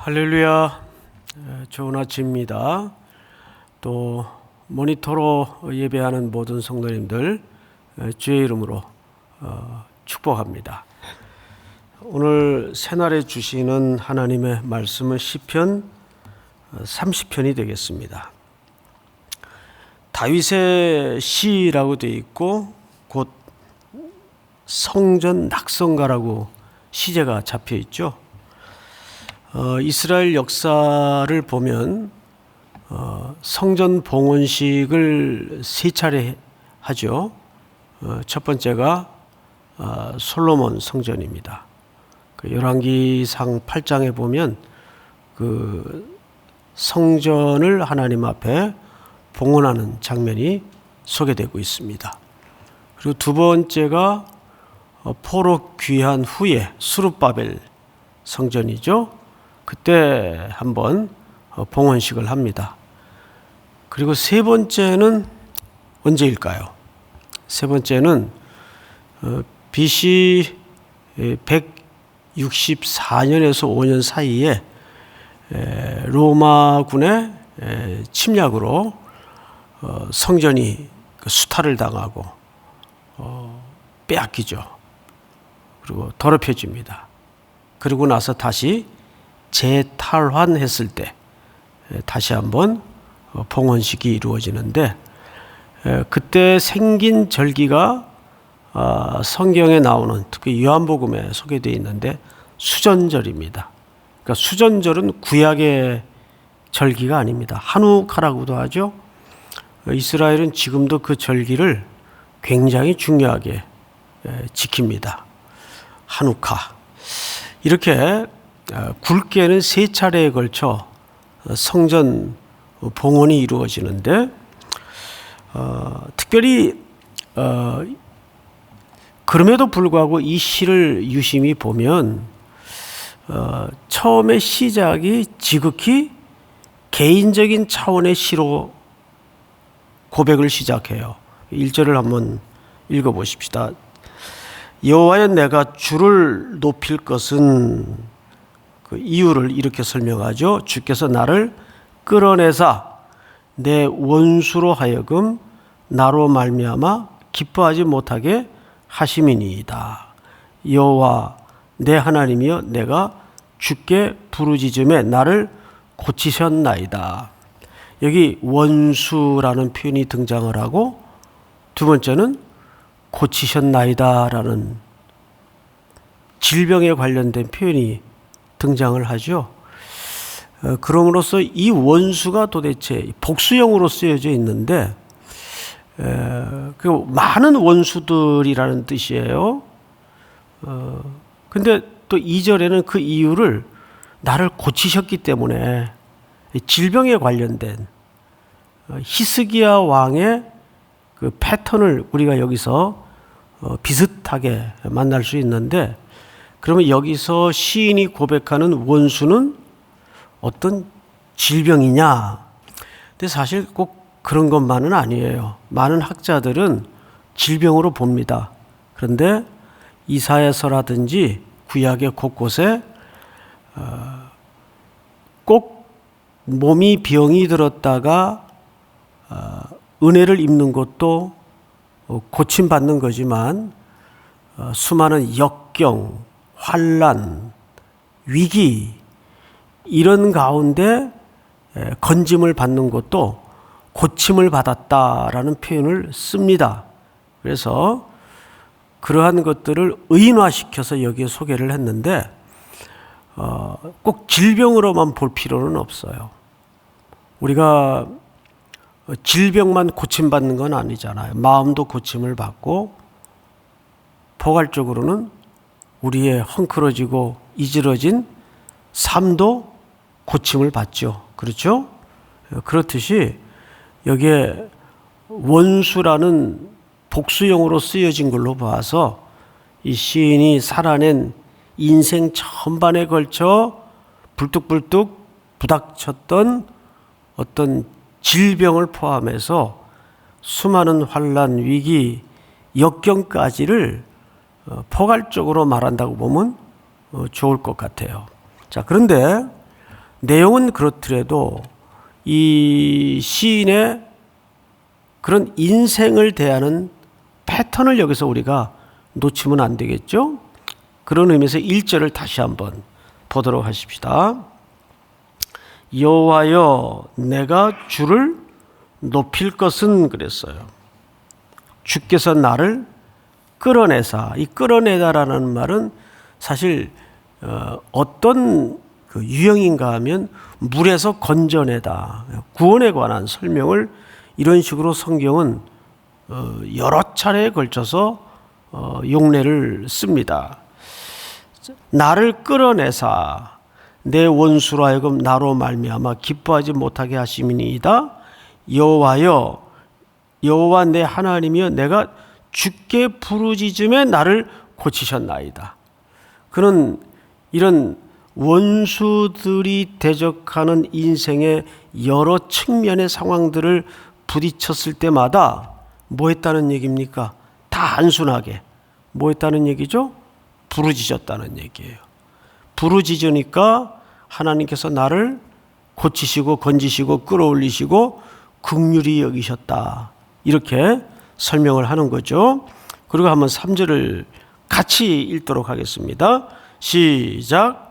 할렐루야. 좋은 아침입니다. 또 모니터로 예배하는 모든 성도님들 주의 이름으로 축복합니다. 오늘 새날에 주시는 하나님의 말씀은 시편 30편이 되겠습니다. 다윗의 시라고 되어 있고 곧 성전 낙성가라고 시제가 잡혀 있죠. 이스라엘 역사를 보면 성전 봉헌식을 세 차례 하죠. 첫 번째가 솔로몬 성전입니다. 열왕기상 8장에 보면 그 성전을 하나님 앞에 봉헌하는 장면이 소개되고 있습니다. 그리고 두 번째가 포로 귀환 후에 스룹바벨 성전이죠. 그때 한번 봉헌식을 합니다. 그리고 세 번째는 언제일까요? 세 번째는 BC 164년에서 5년 사이에 로마군의 침략으로 성전이 수탈을 당하고 빼앗기죠. 그리고 더럽혀집니다. 그리고 나서 다시 재탈환했을 때 다시 한번 봉헌식이 이루어지는데, 그때 생긴 절기가 성경에 나오는, 특히 요한복음에 소개되어 있는데 수전절입니다. 그러니까 수전절은 구약의 절기가 아닙니다. 한우카라고도 하죠. 이스라엘은 지금도 그 절기를 굉장히 중요하게 지킵니다. 한우카. 이렇게 굵게는 세 차례에 걸쳐 성전 봉헌이 이루어지는데, 특별히 그럼에도 불구하고 이 시를 유심히 보면 처음에 시작이 지극히 개인적인 차원의 시로 고백을 시작해요. 1절을 한번 읽어보십시다. 여호와여, 내가 주를 높일 것은, 그 이유를 이렇게 설명하죠. 주께서 나를 끌어내사 내 원수로 하여금 나로 말미암아 기뻐하지 못하게 하심이니이다. 여호와 내 하나님이여, 내가 주께 부르짖음에 나를 고치셨나이다. 여기 원수라는 표현이 등장을 하고, 두 번째는 고치셨나이다라는 질병에 관련된 표현이 등장을 하죠. 그럼으로써 이 원수가 도대체 복수형으로 쓰여져 있는데, 그 많은 원수들이라는 뜻이에요. 근데 또 2절에는 그 이유를 나를 고치셨기 때문에 질병에 관련된 히스기야 왕의 그 패턴을 우리가 여기서 비슷하게 만날 수 있는데, 그러면 여기서 시인이 고백하는 원수는 어떤 질병이냐? 근데 사실 꼭 그런 것만은 아니에요. 많은 학자들은 질병으로 봅니다. 그런데 이사야서라든지 구약의 곳곳에 꼭 몸이 병이 들었다가 은혜를 입는 것도 고침받는 거지만, 수많은 역경, 환난, 위기, 이런 가운데 건짐을 받는 것도 고침을 받았다라는 표현을 씁니다. 그래서 그러한 것들을 의인화시켜서 여기에 소개를 했는데, 꼭 질병으로만 볼 필요는 없어요. 우리가 질병만 고침받는 건 아니잖아요. 마음도 고침을 받고, 포괄적으로는 우리의 헝클어지고 이지러진 삶도 고침을 받죠. 그렇죠? 그렇듯이 여기에 원수라는 복수형으로 쓰여진 걸로 봐서 이 시인이 살아낸 인생 전반에 걸쳐 불뚝불뚝 부닥쳤던 어떤 질병을 포함해서 수많은 환난, 위기, 역경까지를 포괄적으로 말한다고 보면 좋을 것 같아요. 자, 그런데 내용은 그렇더라도 이 시인의 그런 인생을 대하는 패턴을 여기서 우리가 놓치면 안 되겠죠? 그런 의미에서 1절을 다시 한번 보도록 하십시다. 여호와여 내가 주를 높일 것은 그랬어요. 주께서 나를 끌어내사. 이 끌어내다라는 말은 사실 어떤 그 유형인가 하면 물에서 건져내다. 구원에 관한 설명을 이런 식으로 성경은 여러 차례에 걸쳐서 용례를 씁니다. 나를 끌어내사 내 원수로 하여금 나로 말미암아 기뻐하지 못하게 하심이니이다. 여호와여 여호와 내 하나님이여 내가 주께 부르짖음에 나를 고치셨나이다. 그는 이런 원수들이 대적하는 인생의 여러 측면의 상황들을 부딪혔을 때마다 뭐 했다는 얘기입니까? 다 단순하게 뭐 했다는 얘기죠? 부르짖었다는 얘기예요. 부르짖으니까 하나님께서 나를 고치시고 건지시고 끌어올리시고 긍휼히 여기셨다. 이렇게 설명을 하는 거죠. 그리고 한번 3절을 같이 읽도록 하겠습니다. 시작.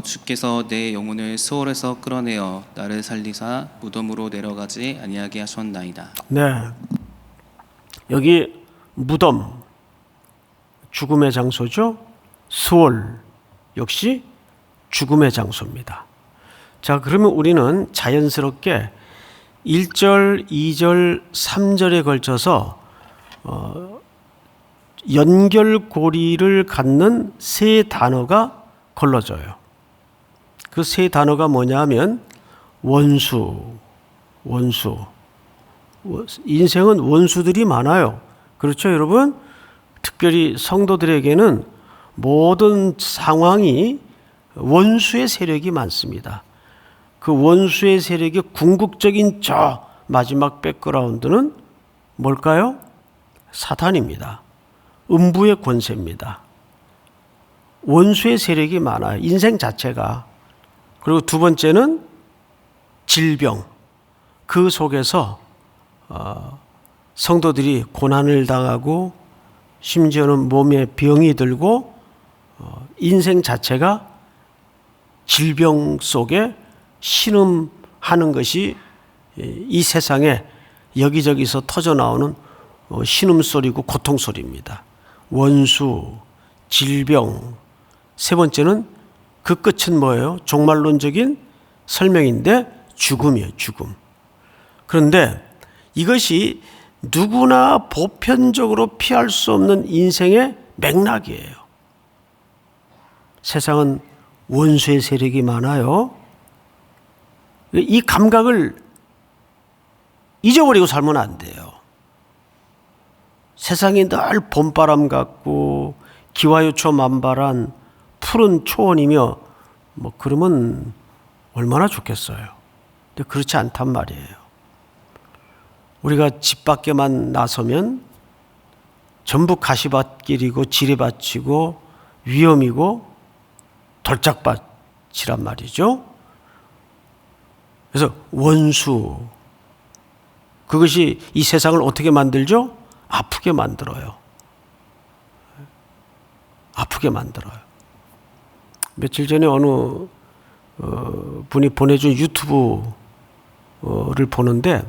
주께서 내 영혼을 수월에서 끌어내어 나를 살리사 무덤으로 내려가지 아니하게 하셨나이다. 네, 여기 무덤 죽음의 장소죠. 수월 역시 죽음의 장소입니다. 자, 그러면 우리는 자연스럽게 1절, 2절, 3절에 걸쳐서 연결고리를 갖는 세 단어가 걸러져요. 그 세 단어가 뭐냐면 원수. 인생은 원수들이 많아요. 그렇죠, 여러분? 특별히 성도들에게는 모든 상황이 원수의 세력이 많습니다. 그 원수의 세력의 궁극적인 저 마지막 백그라운드는 뭘까요? 사탄입니다. 음부의 권세입니다. 원수의 세력이 많아요. 인생 자체가. 그리고 두 번째는 질병. 그 속에서 성도들이 고난을 당하고 심지어는 몸에 병이 들고 인생 자체가 질병 속에 신음하는 것이 이 세상에 여기저기서 터져나오는 신음소리고 고통소리입니다. 원수, 질병. 세 번째는 그 끝은 뭐예요? 종말론적인 설명인데 죽음이에요. 죽음. 그런데 이것이 누구나 보편적으로 피할 수 없는 인생의 맥락이에요. 세상은 원수의 세력이 많아요. 이 감각을 잊어버리고 살면 안 돼요. 세상이 늘 봄바람 같고 기와요초 만발한 푸른 초원이며 뭐 그러면 얼마나 좋겠어요. 근데 그렇지 않단 말이에요. 우리가 집 밖에만 나서면 전부 가시밭길이고 지뢰밭이고 위험이고 돌짝밭이란 말이죠. 그래서 원수, 그것이 이 세상을 어떻게 만들죠? 아프게 만들어요. 아프게 만들어요. 며칠 전에 어느 분이 보내준 유튜브를 보는데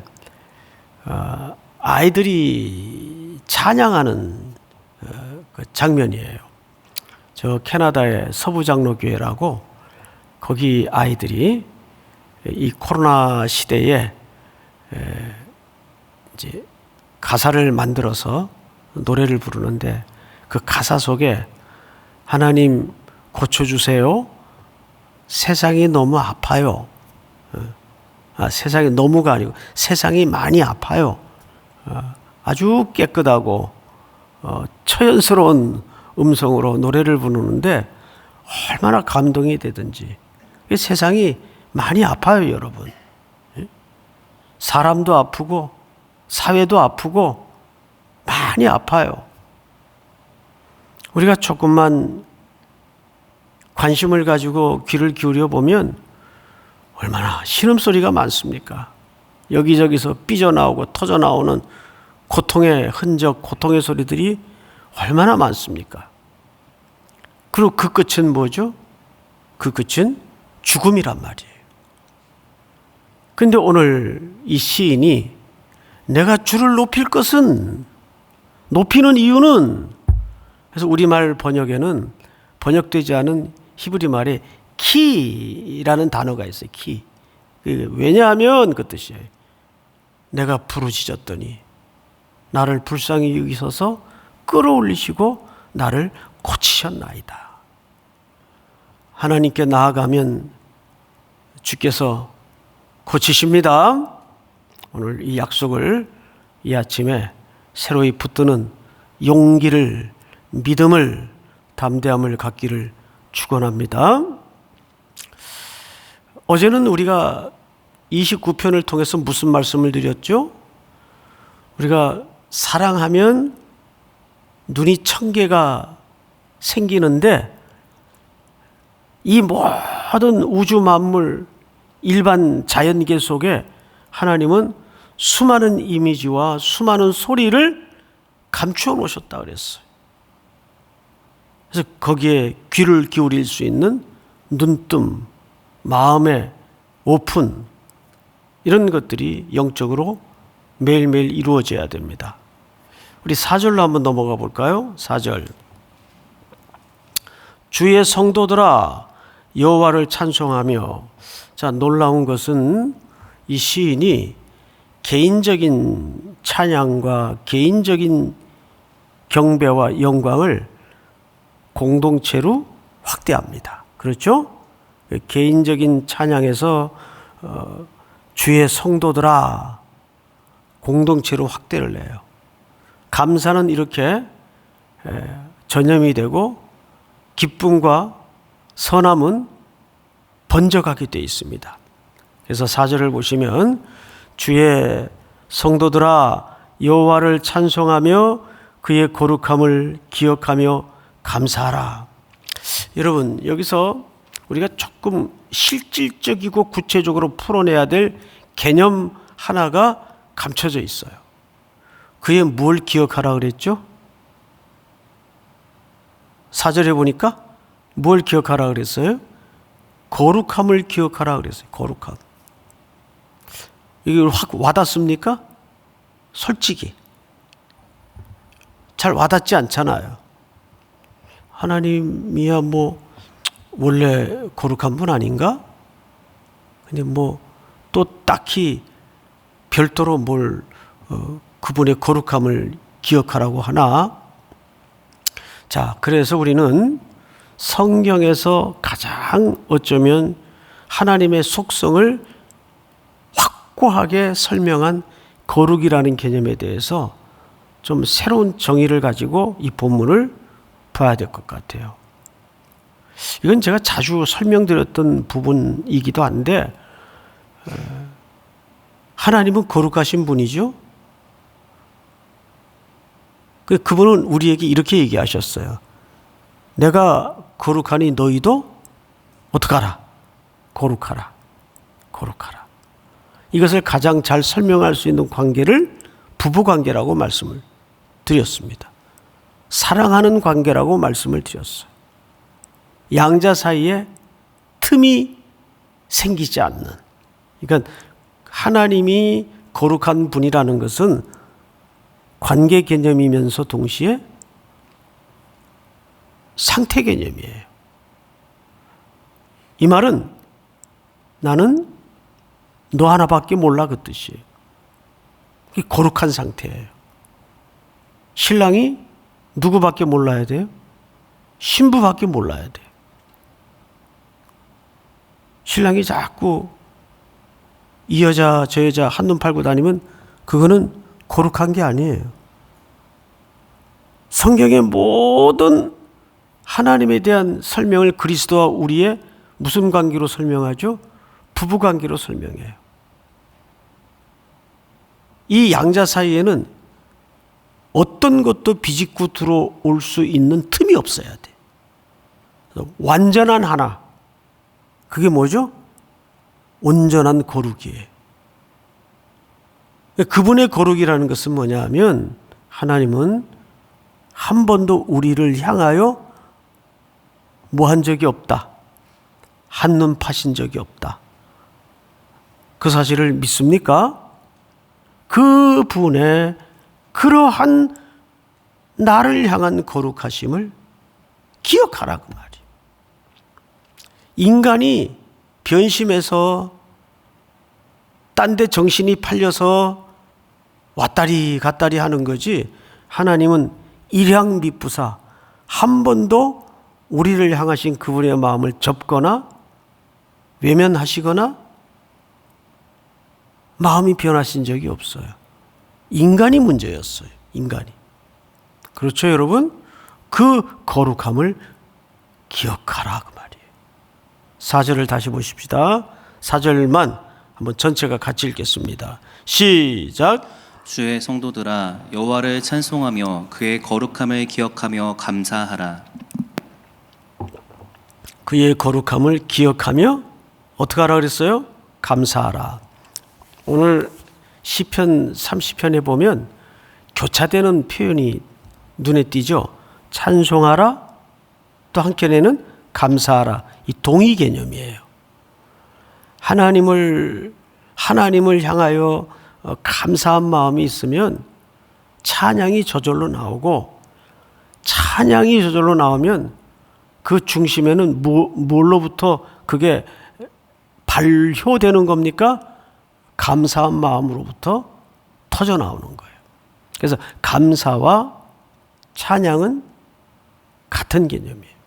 아이들이 찬양하는 그 장면이에요. 저 캐나다의 서부장로교회라고 거기 아이들이 이 코로나 시대에 이제 가사를 만들어서 노래를 부르는데 그 가사 속에 하나님 고쳐주세요. 세상이 너무 아파요. 세상이 너무가 아니고 세상이 많이 아파요. 아주 깨끗하고 처연스러운 음성으로 노래를 부르는데 얼마나 감동이 되든지. 세상이 많이 아파요, 여러분. 사람도 아프고 사회도 아프고 많이 아파요. 우리가 조금만 관심을 가지고 귀를 기울여 보면 얼마나 신음소리가 많습니까? 여기저기서 삐져나오고 터져나오는 고통의 흔적, 고통의 소리들이 얼마나 많습니까? 그리고 그 끝은 뭐죠? 그 끝은 죽음이란 말이에요. 근데 오늘 이 시인이 내가 주를 높일 것은, 높이는 이유는, 그래서 우리말 번역에는 번역되지 않은 히브리 말에 키라는 단어가 있어요. 키. 왜냐하면 그 뜻이에요. 내가 부르짖었더니 나를 불쌍히 여기셔서 끌어올리시고 나를 고치셨나이다. 하나님께 나아가면 주께서 고치십니다. 오늘 이 약속을 이 아침에 새로이 붙드는 용기를, 믿음을, 담대함을 갖기를 축원합니다. 어제는 우리가 29편을 통해서 무슨 말씀을 드렸죠? 우리가 사랑하면 눈이 1000개가 생기는데 이 모든 우주 만물, 일반 자연계 속에 하나님은 수많은 이미지와 수많은 소리를 감추어 놓으셨다 그랬어요. 그래서 거기에 귀를 기울일 수 있는 눈뜸, 마음의 오픈, 이런 것들이 영적으로 매일매일 이루어져야 됩니다. 우리 4절로 한번 넘어가 볼까요? 4절. 주의 성도들아 여호와를 찬송하며. 자, 놀라운 것은 이 시인이 개인적인 찬양과 개인적인 경배와 영광을 공동체로 확대합니다. 그렇죠? 개인적인 찬양에서 주의 성도들아 공동체로 확대를 해요. 감사는 이렇게 전염이 되고 기쁨과 선함은 번져가게 되어 있습니다. 그래서 4절을 보시면 주의 성도들아 여호와를 찬송하며 그의 거룩함을 기억하며 감사하라. 여러분, 여기서 우리가 조금 실질적이고 구체적으로 풀어내야 될 개념 하나가 감춰져 있어요. 그의 뭘 기억하라 그랬죠? 4절에 보니까 뭘 기억하라 그랬어요? 거룩함을 기억하라 그랬어요. 거룩함. 이게 확 와닿습니까? 솔직히 잘 와닿지 않잖아요. 하나님이야 뭐 원래 거룩한 분 아닌가? 근데 뭐 또 딱히 별도로 뭘 그분의 거룩함을 기억하라고 하나? 자, 그래서 우리는 성경에서 가장 어쩌면 하나님의 속성을 확고하게 설명한 거룩이라는 개념에 대해서 좀 새로운 정의를 가지고 이 본문을 봐야 될 것 같아요. 이건 제가 자주 설명드렸던 부분이기도 한데, 하나님은 거룩하신 분이죠. 그분은 우리에게 이렇게 얘기하셨어요. 내가 거룩하니 너희도 어떡하라? 거룩하라. 거룩하라. 이것을 가장 잘 설명할 수 있는 관계를 부부관계라고 말씀을 드렸습니다. 사랑하는 관계라고 말씀을 드렸어요. 양자 사이에 틈이 생기지 않는. 그러니까 하나님이 거룩한 분이라는 것은 관계 개념이면서 동시에 상태 개념이에요. 이 말은 나는 너 하나밖에 몰라 그 뜻이에요. 그게 거룩한 상태예요. 신랑이 누구밖에 몰라야 돼요? 신부밖에 몰라야 돼요. 신랑이 자꾸 이 여자 저 여자 한눈 팔고 다니면 그거는 거룩한 게 아니에요. 성경의 모든 하나님에 대한 설명을 그리스도와 우리의 무슨 관계로 설명하죠? 부부 관계로 설명해요. 이 양자 사이에는 어떤 것도 비집고 들어올 수 있는 틈이 없어야 돼. 완전한 하나. 그게 뭐죠? 온전한 거룩이에요. 그분의 거룩이라는 것은 뭐냐 하면 하나님은 한 번도 우리를 향하여 뭐 한 적이 없다. 한눈 파신 적이 없다. 그 사실을 믿습니까? 그분의 그러한 나를 향한 거룩하심을 기억하라 그 말이에요. 인간이 변심해서 딴 데 정신이 팔려서 왔다리 갔다리 하는 거지 하나님은 일향미쁘사 한 번도 우리를 향하신 그분의 마음을 접거나 외면하시거나 마음이 변하신 적이 없어요. 인간이 문제였어요. 인간이. 그렇죠, 여러분? 그 거룩함을 기억하라 그 말이에요. 4절을 다시 보십시다. 4절만 한번 전체가 같이 읽겠습니다. 시작. 주의 성도들아 여호와를 찬송하며 그의 거룩함을 기억하며 감사하라. 그의 거룩함을 기억하며 어떻게 하라 그랬어요? 감사하라. 오늘 시편 30편에 보면 교차되는 표현이 눈에 띄죠. 찬송하라, 또 한켠에는 감사하라. 이 동의 개념이에요. 하나님을 향하여 감사한 마음이 있으면 찬양이 저절로 나오고, 찬양이 저절로 나오면 그 중심에는 뭘로부터 그게 발효되는 겁니까? 감사한 마음으로부터 터져 나오는 거예요. 그래서 감사와 찬양은 같은 개념이에요.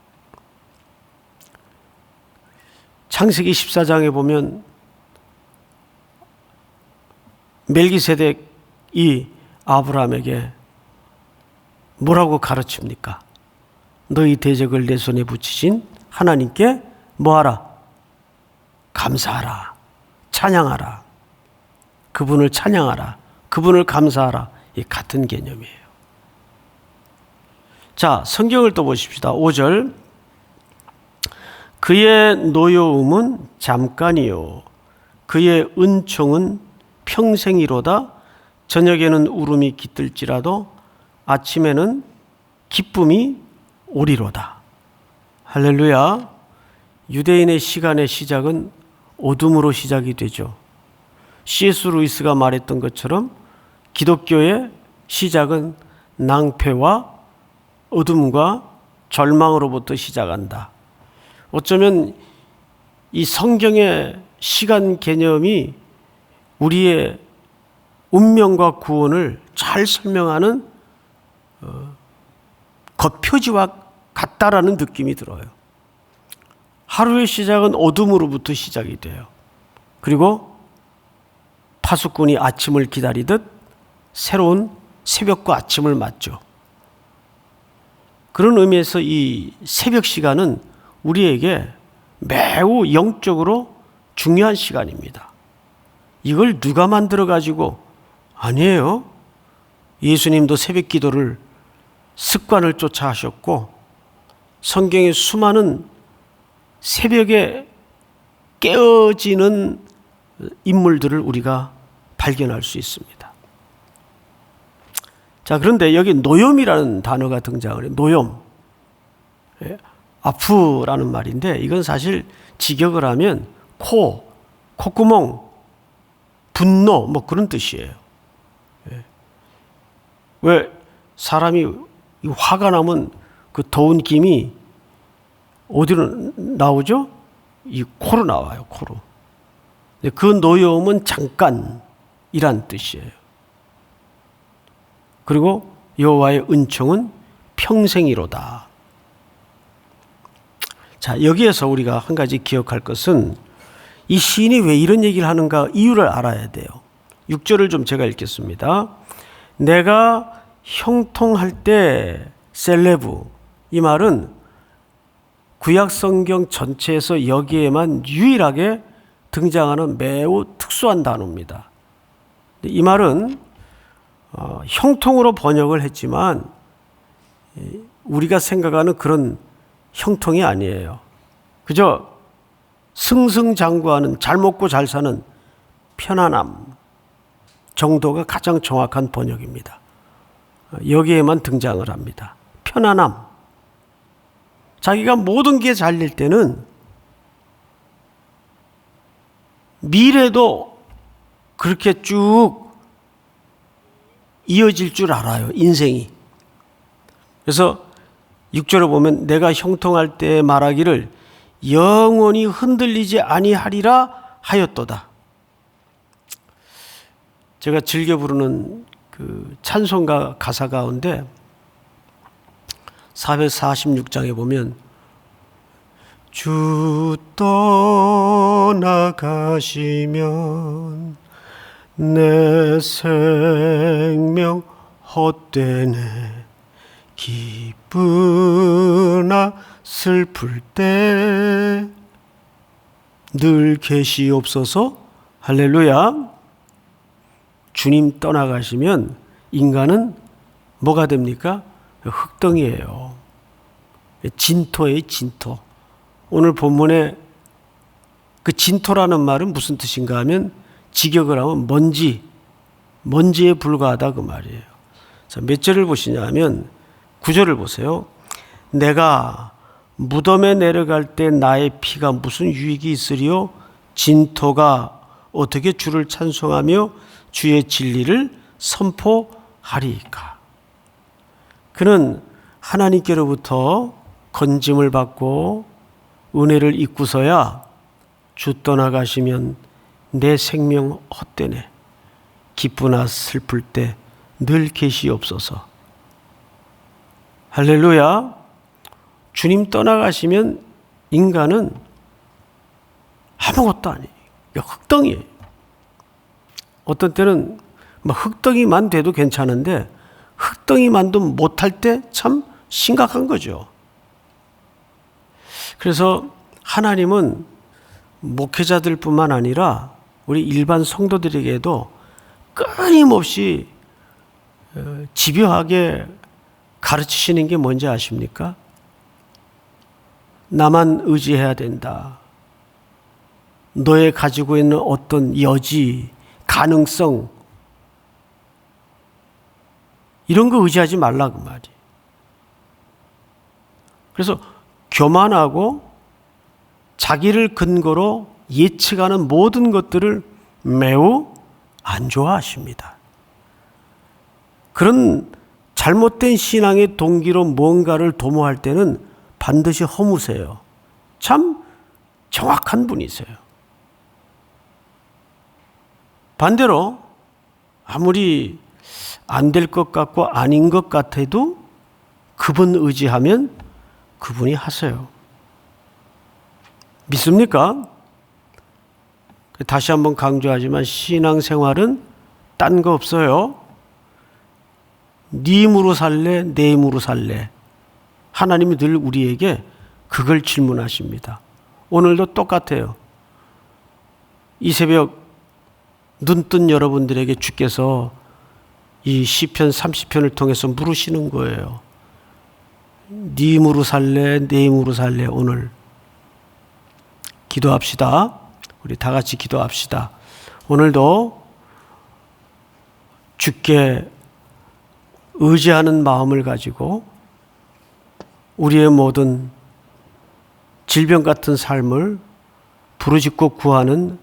창세기 14장에 보면 멜기세덱이 아브라함에게 뭐라고 가르칩니까? 너희 대적을 내 손에 붙이신 하나님께 뭐하라? 감사하라. 찬양하라. 그분을 찬양하라. 그분을 감사하라. 이 같은 개념이에요. 자, 성경을 또 보십시다. 5절. 그의 노여움은 잠깐이요 그의 은총은 평생이로다. 저녁에는 울음이 깃들지라도 아침에는 기쁨이 오리로다. 할렐루야. 유대인의 시간의 시작은 어둠으로 시작이 되죠. C.S. 루이스가 말했던 것처럼 기독교의 시작은 낭패와 어둠과 절망으로부터 시작한다. 어쩌면 이 성경의 시간 개념이 우리의 운명과 구원을 잘 설명하는 겉표지와 같다라는 느낌이 들어요. 하루의 시작은 어둠으로부터 시작이 돼요. 그리고 파수꾼이 아침을 기다리듯 새로운 새벽과 아침을 맞죠. 그런 의미에서 이 새벽 시간은 우리에게 매우 영적으로 중요한 시간입니다. 이걸 누가 만들어 가지고 아니에요. 예수님도 새벽 기도를 습관을 쫓아 하셨고 성경의 수많은 새벽에 깨어지는 인물들을 우리가 발견할 수 있습니다. 자, 그런데 여기 노염이라는 단어가 등장을 해요. 노염. 아프라는 말인데 이건 사실 직역을 하면 콧구멍, 분노 뭐 그런 뜻이에요. 왜 사람이 화가 나면 그 더운 김이 어디로 나오죠? 이 코로 나와요, 코로. 그 노여움은 잠깐이란 뜻이에요. 그리고 여호와의 은총은 평생이로다. 자, 여기에서 우리가 한 가지 기억할 것은 이 시인이 왜 이런 얘기를 하는가 이유를 알아야 돼요. 6절을 좀 제가 읽겠습니다. 내가 형통할 때 셀레브, 이 말은 구약 성경 전체에서 여기에만 유일하게 등장하는 매우 특수한 단어입니다. 이 말은 형통으로 번역을 했지만 우리가 생각하는 그런 형통이 아니에요. 그저 승승장구하는, 잘 먹고 잘 사는 편안함 정도가 가장 정확한 번역입니다. 여기에만 등장을 합니다. 편안함. 자기가 모든 게 잘 될 때는 미래도 그렇게 쭉 이어질 줄 알아요, 인생이. 그래서 6절에 보면 내가 형통할 때 말하기를 영원히 흔들리지 아니하리라 하였도다. 제가 즐겨 부르는 그 찬송가 가사 가운데 446장에 보면 주 떠나가시면 내 생명 헛되네 기쁘나 슬플 때 늘 계시옵소서. 할렐루야. 주님 떠나가시면 인간은 뭐가 됩니까? 흙덩이에요. 진토예요, 진토. 오늘 본문에 그 진토라는 말은 무슨 뜻인가 하면 직역을 하면 먼지에 불과하다 그 말이에요. 자, 몇 절을 보시냐 하면 9절을 보세요. 내가 무덤에 내려갈 때 나의 피가 무슨 유익이 있으리요? 진토가 어떻게 주를 찬송하며 주의 진리를 선포하리이까. 그는 하나님께로부터 건짐을 받고 은혜를 입고서야 주 떠나가시면 내 생명 헛되네 기쁘나 슬플 때 늘 계시옵소서. 할렐루야. 주님 떠나가시면 인간은 아무것도 아니에요. 흙덩이에요. 어떤 때는 흙덩이만 돼도 괜찮은데 흙덩이만도 못할 때 참 심각한 거죠. 그래서 하나님은 목회자들뿐만 아니라 우리 일반 성도들에게도 끊임없이 집요하게 가르치시는 게 뭔지 아십니까? 나만 의지해야 된다. 너의 가지고 있는 어떤 여지, 가능성 이런 거 의지하지 말라 그 말이에요. 그래서 교만하고 자기를 근거로 예측하는 모든 것들을 매우 안 좋아하십니다. 그런 잘못된 신앙의 동기로 뭔가를 도모할 때는 반드시 허무세요. 참 정확한 분이세요. 반대로 아무리 안 될 것 같고 아닌 것 같아도 그분 의지하면 그분이 하세요. 믿습니까? 다시 한번 강조하지만 신앙생활은 딴 거 없어요. 네 힘으로 살래, 내 힘으로 살래. 하나님이 늘 우리에게 그걸 질문하십니다. 오늘도 똑같아요. 이 새벽 눈뜬 여러분들에게 주께서 이 시편 30편을 통해서 물으시는 거예요. 네 힘으로 살래, 내 힘으로 살래. 오늘 기도합시다. 우리 다 같이 기도합시다. 오늘도 주께 의지하는 마음을 가지고 우리의 모든 질병 같은 삶을 부르짖고 구하는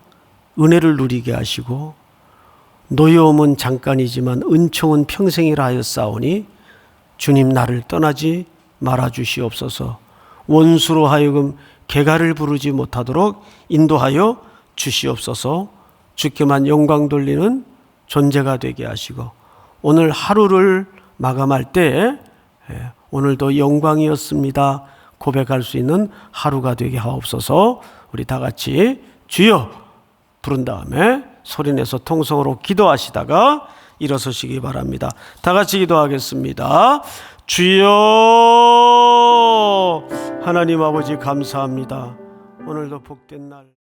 은혜를 누리게 하시고 노여움은 잠깐이지만 은총은 평생이라 하였사오니 주님 나를 떠나지 말아 주시옵소서. 원수로 하여금 개가를 부르지 못하도록 인도하여 주시옵소서. 주께만 영광 돌리는 존재가 되게 하시고 오늘 하루를 마감할 때 오늘도 영광이었습니다 고백할 수 있는 하루가 되게 하옵소서. 우리 다 같이 주여 부른 다음에 소리내서 통성으로 기도하시다가 일어서시기 바랍니다. 다 같이 기도하겠습니다. 주여 하나님 아버지 감사합니다. 오늘도 복된 날